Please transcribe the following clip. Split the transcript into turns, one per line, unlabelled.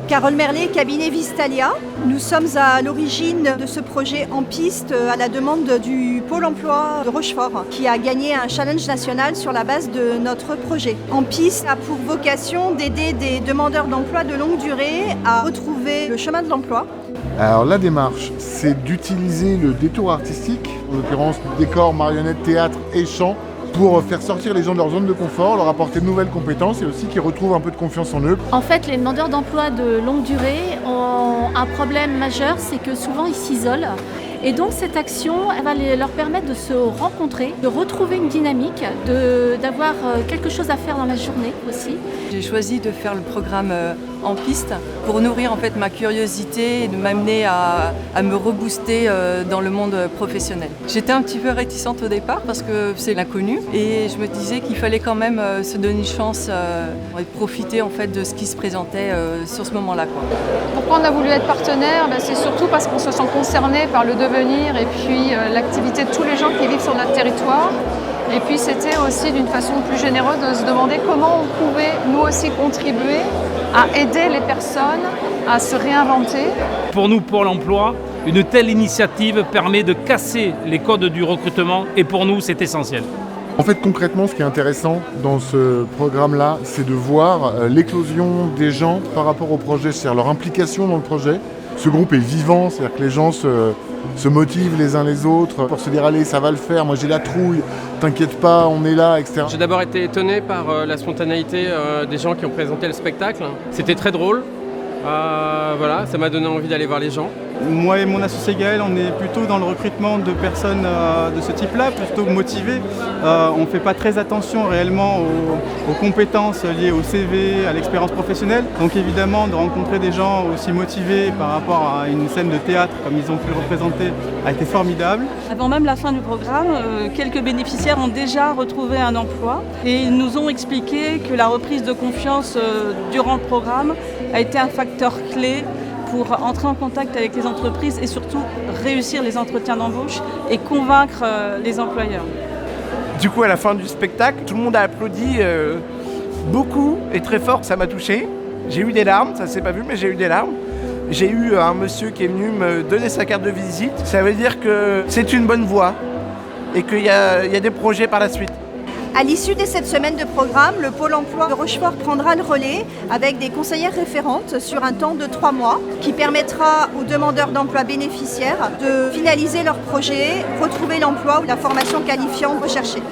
Carole Merlet, cabinet Vistalia. Nous sommes à l'origine de ce projet en piste à la demande du Pôle emploi de Rochefort qui a gagné un challenge national sur la base de notre projet. En piste a pour vocation d'aider des demandeurs d'emploi de longue durée à retrouver le chemin de l'emploi.
Alors la démarche, c'est d'utiliser le détour artistique, en l'occurrence décor, marionnette, théâtre et chant, pour faire sortir les gens de leur zone de confort, leur apporter de nouvelles compétences et aussi qu'ils retrouvent un peu de confiance en eux.
En fait, les demandeurs d'emploi de longue durée ont un problème majeur, c'est que souvent ils s'isolent. Et donc cette action, elle va leur permettre de se rencontrer, de retrouver une dynamique, d'avoir quelque chose à faire dans la journée aussi.
J'ai choisi de faire le programme en piste pour nourrir en fait ma curiosité et de m'amener à me rebooster dans le monde professionnel. J'étais un petit peu réticente au départ parce que c'est l'inconnu et je me disais qu'il fallait quand même se donner une chance et profiter en fait de ce qui se présentait sur ce moment-là, quoi.
Pourquoi on a voulu être partenaire? C'est surtout parce qu'on se sent concerné par le devenir et puis l'activité de tous les gens qui vivent sur notre territoire. Et puis c'était aussi d'une façon plus généreuse de se demander comment on pouvait nous aussi contribuer à aider les personnes à se réinventer.
Pour nous, Pôle emploi, une telle initiative permet de casser les codes du recrutement et pour nous, c'est essentiel.
En fait, concrètement, ce qui est intéressant dans ce programme-là, c'est de voir l'éclosion des gens par rapport au projet, c'est-à-dire leur implication dans le projet. Ce groupe est vivant, c'est-à-dire que les gens se motivent les uns les autres pour se dire allez, ça va le faire, moi j'ai la trouille, t'inquiète pas, on est là, etc.
J'ai d'abord été étonné par la spontanéité des gens qui ont présenté le spectacle. C'était très drôle. Voilà, ça m'a donné envie d'aller voir les gens.
Moi et mon associé Gaël, on est plutôt dans le recrutement de personnes de ce type-là, plutôt motivées. On ne fait pas très attention réellement aux compétences liées au CV, à l'expérience professionnelle. Donc évidemment, de rencontrer des gens aussi motivés par rapport à une scène de théâtre comme ils ont pu le représenter a été formidable.
Avant même la fin du programme, quelques bénéficiaires ont déjà retrouvé un emploi et ils nous ont expliqué que la reprise de confiance durant le programme a été un facteur clé pour entrer en contact avec les entreprises et surtout réussir les entretiens d'embauche et convaincre les employeurs.
Du coup, à la fin du spectacle, tout le monde a applaudi beaucoup et très fort, ça m'a touché. J'ai eu des larmes, ça s'est pas vu, mais j'ai eu des larmes. J'ai eu un monsieur qui est venu me donner sa carte de visite. Ça veut dire que c'est une bonne voie et qu'il y a des projets par la suite.
À l'issue de cette semaine de programme, le Pôle emploi de Rochefort prendra le relais avec des conseillères référentes sur un temps de 3 mois qui permettra aux demandeurs d'emploi bénéficiaires de finaliser leur projet, retrouver l'emploi ou la formation qualifiante recherchée.